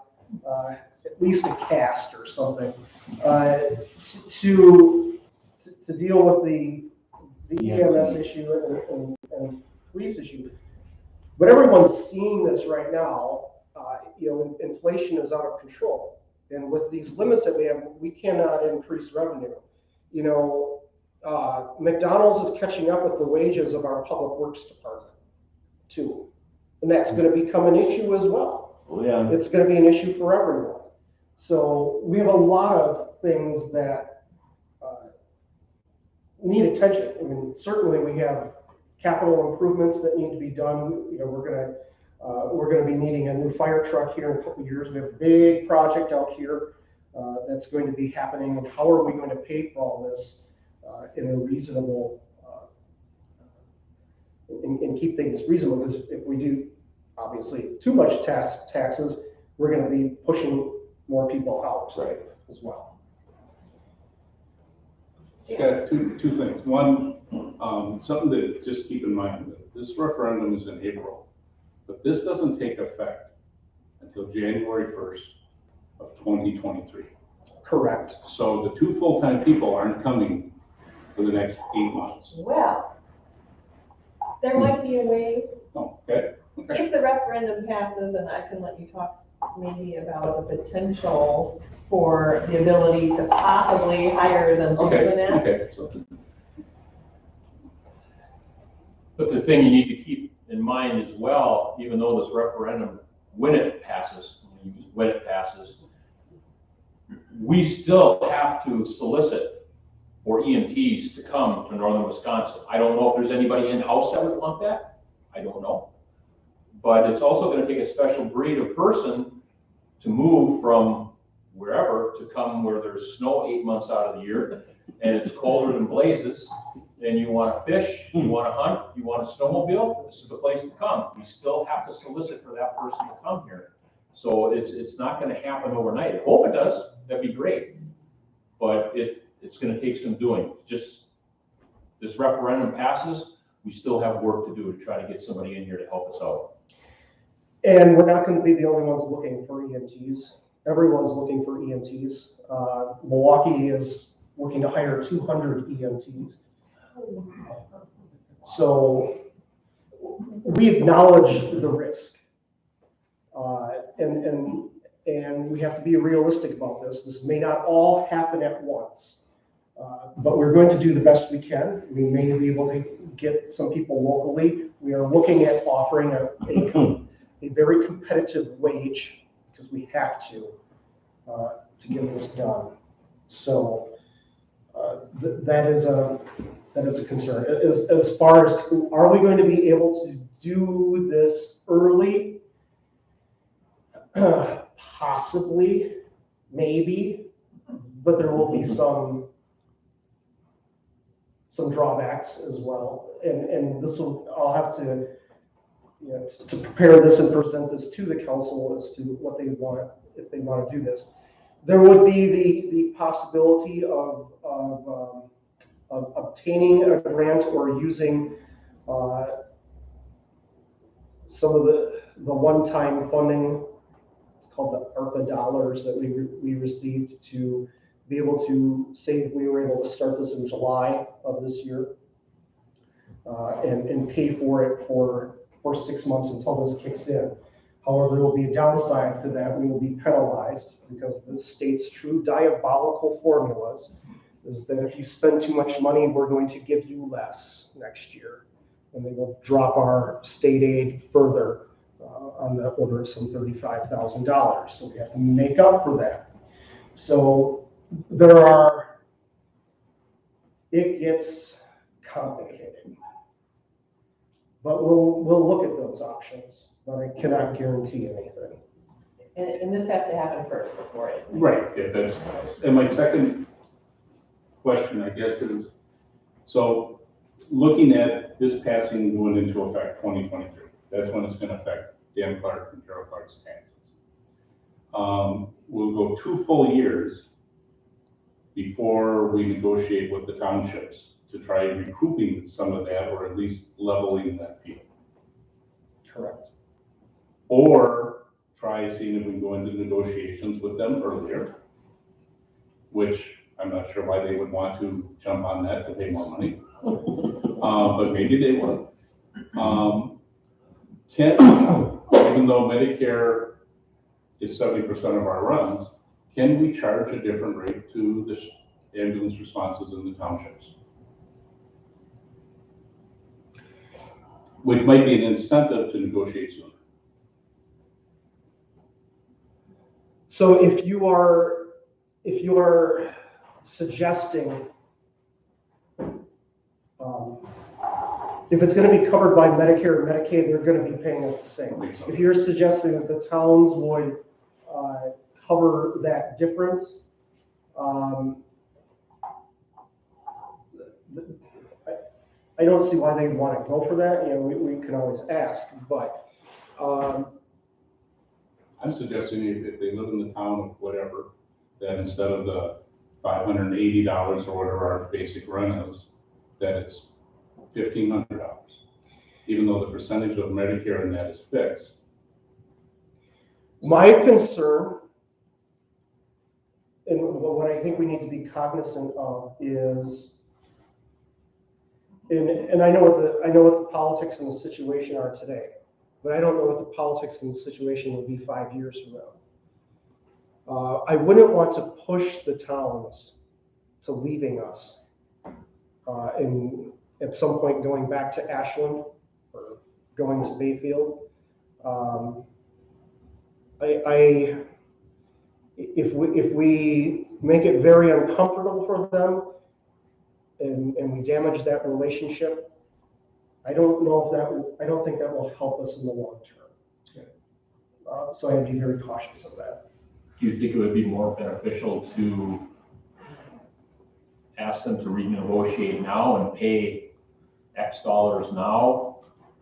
least a cast or something to deal with the EMS issue and police issue. But everyone's seeing this right now. Inflation is out of control, and with these limits that we have, we cannot increase revenue. McDonald's is catching up with the wages of our public works department too, and that's going to become an issue as well. Oh, yeah. It's going to be an issue for everyone. So we have a lot of things that need attention. I mean, certainly we have capital improvements that need to be done. We're going to be needing a new fire truck here in a couple of years. We have a big project out here that's going to be happening. And how are we going to pay for all this in a reasonable and keep things reasonable? Because if we do, obviously, too much taxes, we're going to be pushing more people out as well. Scott, two things. One, something to just keep in mind, this referendum is in April, but this doesn't take effect until January 1st of 2023. Correct. So the two full-time people aren't coming for the next 8 months. well, there might be a way, Oh, okay. if the referendum passes, and I can let you talk maybe about the potential for the ability to possibly higher them sooner Okay, than that. okay. But the thing you need to keep in mind as well, even though this referendum, when it passes, we still have to solicit for EMTs to come to northern Wisconsin. I don't know if there's anybody in-house that would want that. I don't know. But it's also going to take a special breed of person to move from wherever to come where there's snow 8 months out of the year and it's colder than blazes, and you want to fish, you want to hunt, you want to snowmobile, this is the place to come. We still have to solicit for that person to come here. So it's not going to happen overnight. I hope it does, that'd be great. But it's going to take some doing. Just this referendum passes, we still have work to do to try to get somebody in here to help us out. And we're not going to be the only ones looking for EMTs. Everyone's looking for EMTs. Milwaukee is looking to hire 200 EMTs. So we acknowledge the risk. And we have to be realistic about this. This may not all happen at once, but we're going to do the best we can. We may be able to get some people locally. We are looking at offering a very competitive wage because we have to get this done. So that is a concern. As far as are we going to be able to do this early? Possibly, maybe, but there will be some drawbacks as well. And this will, I'll have to, to prepare this and present this to the council as to what they want, if they want to do this. There would be the possibility of obtaining a grant or using some of the one-time funding. It's called the ARPA dollars that we received to be able to say that we were able to start this in July of this year and pay for it for 6 months until this kicks in. However, there will be a downside to that. We will be penalized because the state's true diabolical formulas is that if you spend too much money, we're going to give you less next year. And they will drop our state aid further on the order of some $35,000. So we have to make up for that. So it gets complicated. But we'll look at those options, but I cannot guarantee anything. And this has to happen first before it. Right, yeah, and my second question, I guess, is, so looking at this passing going into effect 2023, that's when it's going to affect Dan Clark and Carol Clark's taxes. We'll go 2 full years before we negotiate with the townships to try recouping some of that, or at least leveling that field. Correct. Or try seeing if we can go into negotiations with them earlier, which I'm not sure why they would want to jump on that to pay more money, but maybe they would. Even though Medicare is 70% of our runs, can we charge a different rate to the ambulance responses in the townships? Which might be an incentive to negotiate sooner. So if you are suggesting if it's going to be covered by Medicare or Medicaid, they're going to be paying us the same. If you're suggesting that the towns would cover that difference, I don't see why they'd want to go for that. We can always ask, but I'm suggesting if they live in the town of whatever, that instead of the $580 or whatever our basic run is, that it's $1,500, even though the percentage of Medicare in that is fixed. my concern, and what I think we need to be cognizant of is, and I know what the politics and the situation are today, but I don't know what the politics and the situation will be 5 years from now. I wouldn't want to push the towns to leaving us and at some point going back to Ashland or going to Bayfield. If we make it very uncomfortable for them and we damage that relationship, I don't think that will help us in the long term. So I have to be very cautious of that. Do you think it would be more beneficial to ask them to renegotiate now and pay X dollars now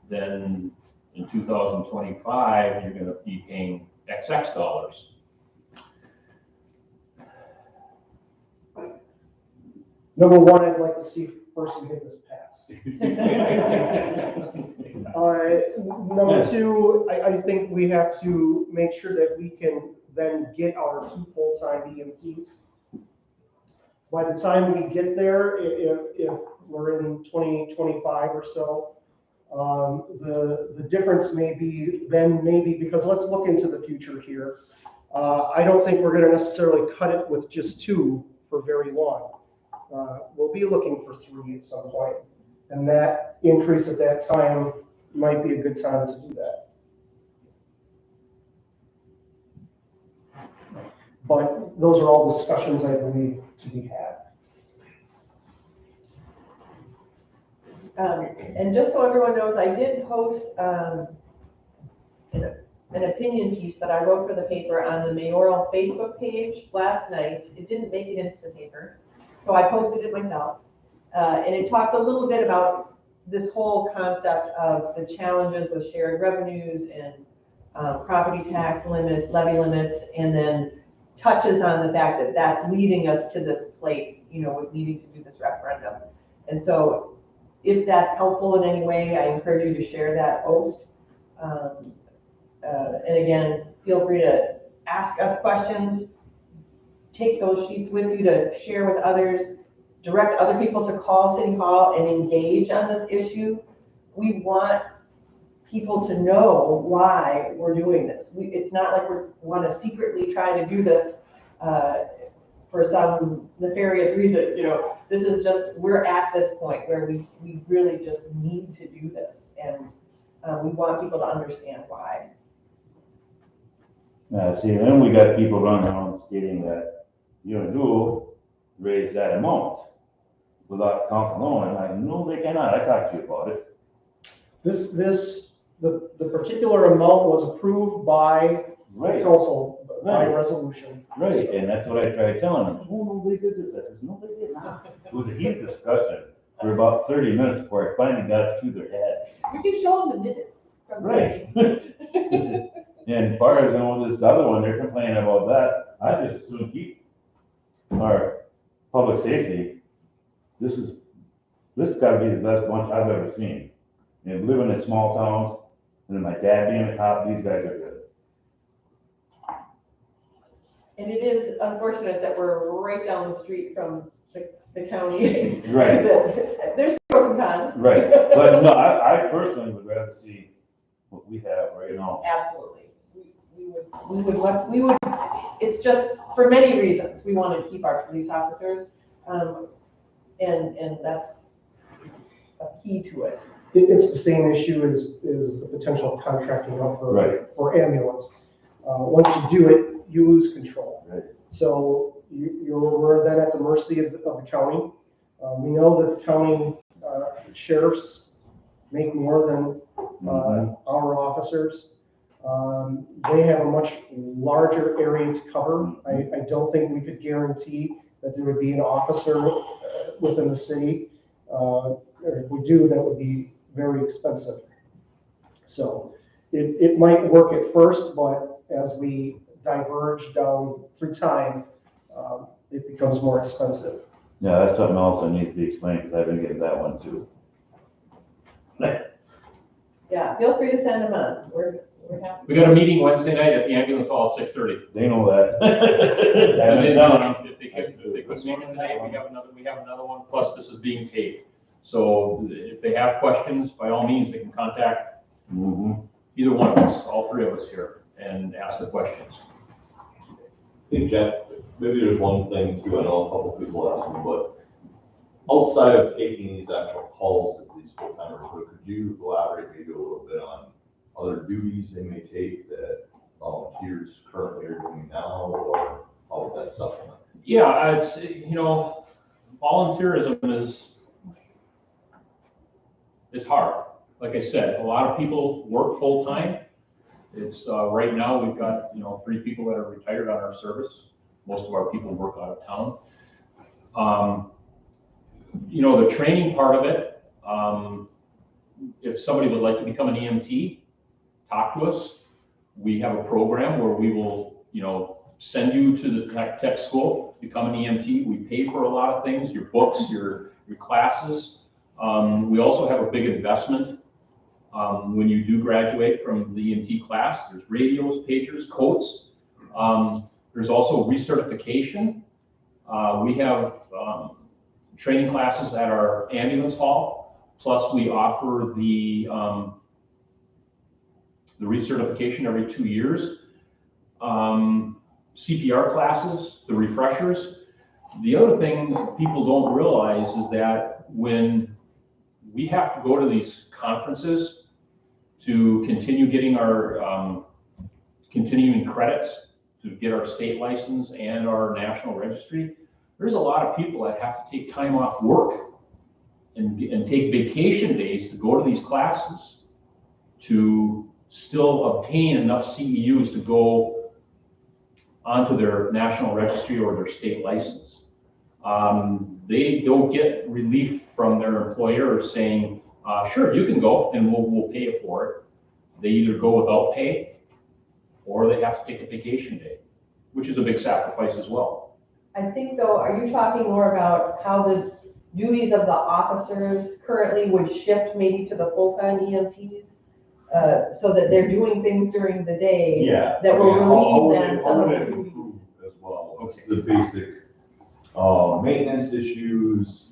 than in 2025, you're going to be paying XX dollars? Number one, I'd like to see first we get this passed. Number two, I think we have to make sure that we can then get our 2 full-time EMTs. By the time we get there, if we're in 2025 or so, the difference may be then maybe, because let's look into the future here. I don't think we're going to necessarily cut it with just 2 for very long. We'll be looking for 3 at some point, and that increase at that time might be a good time to do that. But those are all discussions I believe to be had. And just so everyone knows, I did post an opinion piece that I wrote for the paper on the mayoral Facebook page last night. It didn't make it into the paper, so I posted it myself. And it talks a little bit about this whole concept of the challenges with shared revenues and property tax limits, levy limits, and then touches on the fact that that's leading us to this place, with needing to do this referendum. And so if that's helpful in any way, I encourage you to share that post. And again, feel free to ask us questions, take those sheets with you to share with others, direct other people to call City Hall and engage on this issue. We want people to know why we're doing this. It's not like we want to secretly try to do this for some nefarious reason. This is just, we're at this point where we really just need to do this, and we want people to understand why. See, then we got people running around stating that you do raise that amount without council knowing. No, they cannot. I talked to you about it. The particular amount was approved by the council by resolution. Right, and that's what I tried telling them. Oh, no, they did this. I said, no, they did not. It was a heated discussion for about 30 minutes before I finally got it through their head. We can show them the minutes from the Right. meeting. And as far as this other one, they're complaining about that. I just assume keep our public safety. This has got to be the best bunch I've ever seen. And living in small towns, and then my dad being a cop, these guys are good. And it is unfortunate that we're right down the street from the county. Right. There's pros and cons. Right, but no, I personally would rather see what we have right now. Absolutely. We would, it's just, for many reasons, we want to keep our police officers, and that's a key to it. It's the same issue as the potential contracting out for ambulance. Once you do it, you lose control. Right. So we're then at the mercy of the county. We know that the county sheriffs make more than our officers. They have a much larger area to cover. I don't think we could guarantee that there would be an officer within the city. Or if we do, that would be very expensive. So it might work at first, but as we diverge down through time, it becomes more expensive. Yeah, that's something else that needs to be explained, because I've been getting that one too. Yeah, feel free to send them on. We're happy. We got a meeting Wednesday night at the ambulance hall at 6:30. They know that. If they couldn't make it today, we have another one, plus this is being taped. So if they have questions, by all means, they can contact either one of us, all 3 of us here, and ask the questions. Hey Jeff, maybe there's one thing too, I know a couple people asked me, but outside of taking these actual calls that these full-timers do, could you elaborate maybe a little bit on other duties they may take that volunteers currently are doing now, or how would that supplement? Yeah, it's, volunteerism it's hard. Like I said, a lot of people work full-time. It's, right now, we've got, 3 people that are retired on our service. Most of our people work out of town. The training part of it, if somebody would like to become an EMT, talk to us. We have a program where we will, send you to the tech school, become an EMT. We pay for a lot of things, your books, your classes. We also have a big investment. When you do graduate from the EMT class, there's radios, pagers, coats. There's also recertification. We have training classes at our ambulance hall, plus we offer the recertification every 2 years. CPR classes, the refreshers. The other thing people don't realize is that when we have to go to these conferences to continue getting our continuing credits to get our state license and our national registry, there's a lot of people that have to take time off work and take vacation days to go to these classes to still obtain enough CEUs to go onto their national registry or their state license. They don't get relief from their employer saying, sure, you can go and we'll pay you for it. They either go without pay or they have to take a vacation day, which is a big sacrifice as well. I think though, are you talking more about how the duties of the officers currently would shift maybe to the full-time EMTs? So that they're doing things during the day that will relieve them some of the duties. As well, Okay. the basic maintenance issues,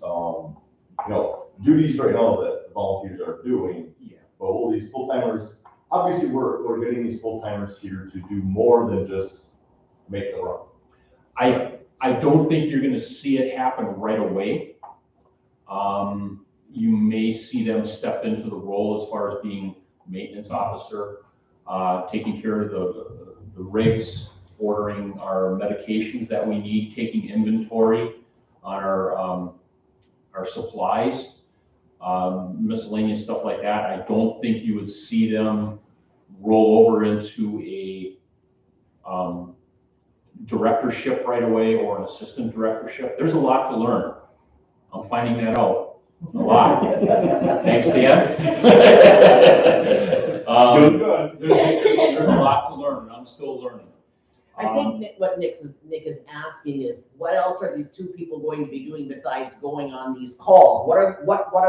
duties right now that volunteers are doing. Yeah. But will these full-timers, obviously we're getting these full-timers here to do more than just make the run. I don't think you're going to see it happen right away. You may see them step into the role as far as being maintenance officer, taking care of the rigs, ordering our medications that we need, taking inventory on our supplies, miscellaneous stuff like that. I don't think you would see them roll over into a directorship right away or an assistant directorship. There's a lot to learn. I'm finding that out. A lot. Thanks, Dan. There's a lot to learn. I'm still learning. I think what Nick is asking is, what else are these 2 people going to be doing besides going on these calls? What are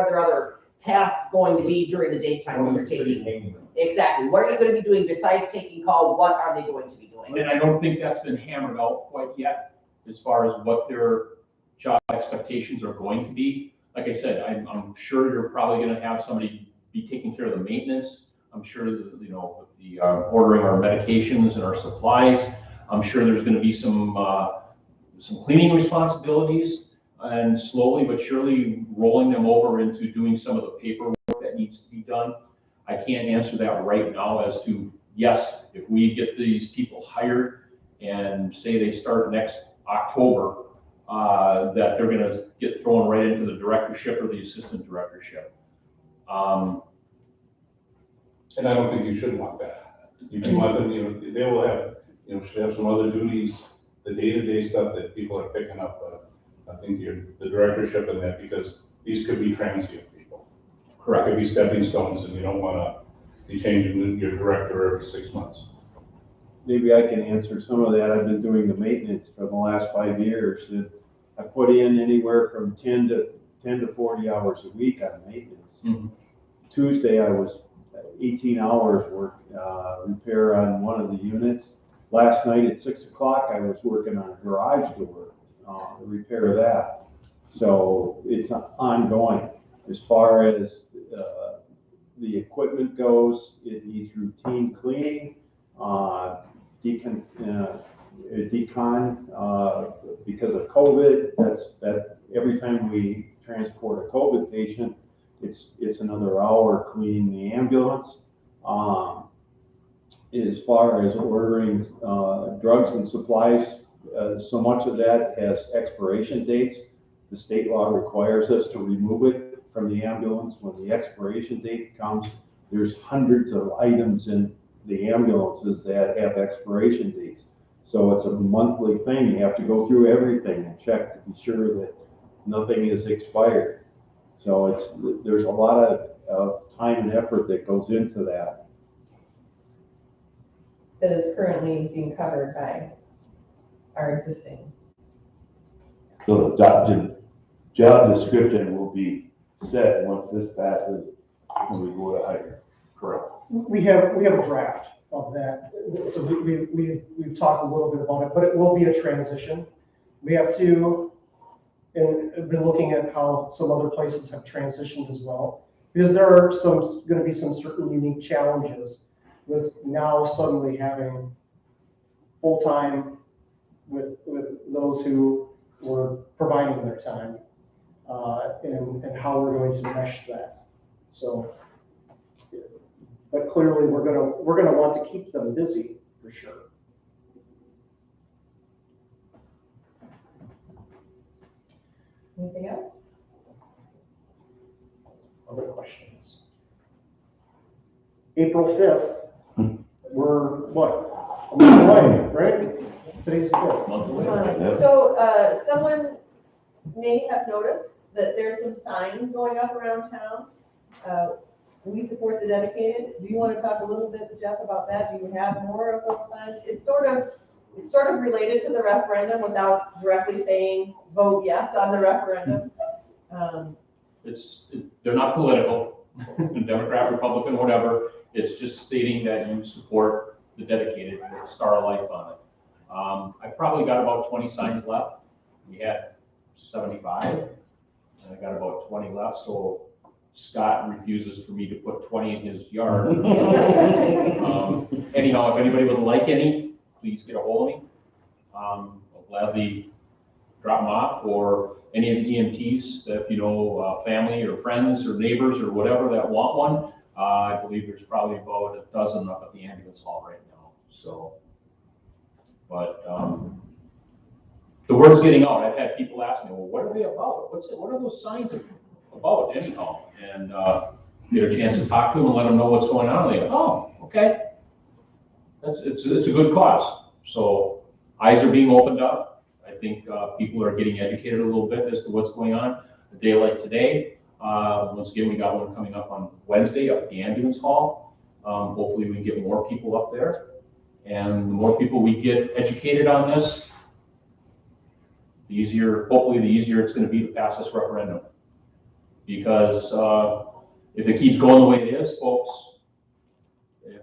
their other tasks going to be during the daytime when they're taking? Exactly. What are you going to be doing besides taking call? What are they going to be doing? And I don't think that's been hammered out quite yet as far as what their job expectations are going to be. Like I said, I'm sure you're probably going to have somebody be taking care of the maintenance. I'm sure that, with the ordering our medications and our supplies, I'm sure there's going to be some cleaning responsibilities, and slowly but surely rolling them over into doing some of the paperwork that needs to be done. I can't answer that right now as to, yes, if we get these people hired and say they start next October, that they're going to get thrown right into the directorship or the assistant directorship. And I don't think you should want that. You can want them, they will have, should have some other duties, the day-to-day stuff that people are picking up. I think the directorship and that, because these could be transient people. Correct. Could be stepping stones, and you don't want to be changing your director every 6 months. Maybe I can answer some of that. I've been doing the maintenance for the last 5 years. And I put in anywhere from 10 to 40 hours a week on maintenance. Mm-hmm. Tuesday, I was 18 hours work, repair on one of the units. Last night at 6 o'clock, I was working on a garage door, repair that. So it's ongoing. As far as the equipment goes, it needs routine cleaning. It decon, because of COVID. That every time we transport a COVID patient, it's another hour cleaning the ambulance. As far as ordering drugs and supplies, so much of that has expiration dates. The state law requires us to remove it from the ambulance when the expiration date comes. There's hundreds of items in the ambulances that have expiration dates. So it's a monthly thing. You have to go through everything and check to be sure that nothing is expired. So there's a lot of time and effort that goes into that. That is currently being covered by our existing. So the job description will be set once this passes and we go to hire. Correct. We have a draft of that, so we've talked a little bit about it, but it will be a transition. We have to, and I've been looking at how some other places have transitioned as well, because there are going to be some certain unique challenges with now suddenly having full-time with those who were providing their time, and how we're going to mesh that. So, but clearly we're gonna want to keep them busy for sure. Anything else? Other questions? April 5th, we're what? A month away, right? Today's the 5th. Month away. Yep. So, someone may have noticed that there's some signs going up around town. We support the dedicated. Do you want to talk a little bit, Jeff, about that? Do you have more of those signs? It's sort of related to the referendum without directly saying vote yes on the referendum. They're not political, Democrat, Republican, whatever. It's just stating that you support the dedicated with a Star of Life on it. I've probably got about 20 signs left. We had 75, and I got about 20 left, so Scott refuses for me to put 20 in his yard. Anyhow, if anybody would like any, please get a hold of me. I'll gladly drop them off, or any of the EMTs, that if you know family or friends or neighbors or whatever that want one. I believe there's probably about a dozen up at the ambulance hall right now. So, but the word's getting out. I've had people ask me, well, what are they about? What are those signs about anyhow? And get a chance to talk to them and let them know what's going on. They go, oh, okay. It's a good cause. So eyes are being opened up. I think people are getting educated a little bit as to what's going on. A day like today, once again, we got one coming up on Wednesday up at the ambulance hall. Hopefully we can get more people up there. And the more people we get educated on this, the easier, hopefully the easier it's going to be to pass this referendum. Because if it keeps going the way it is, folks, if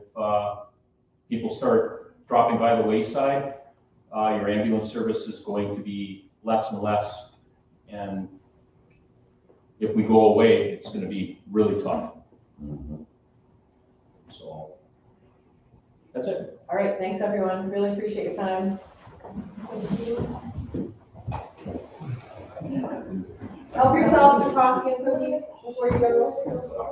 people start dropping by the wayside, your ambulance service is going to be less and less. And if we go away, it's going to be really tough. So that's it. All right, thanks everyone. Really appreciate your time. Help yourselves to coffee and cookies before you go.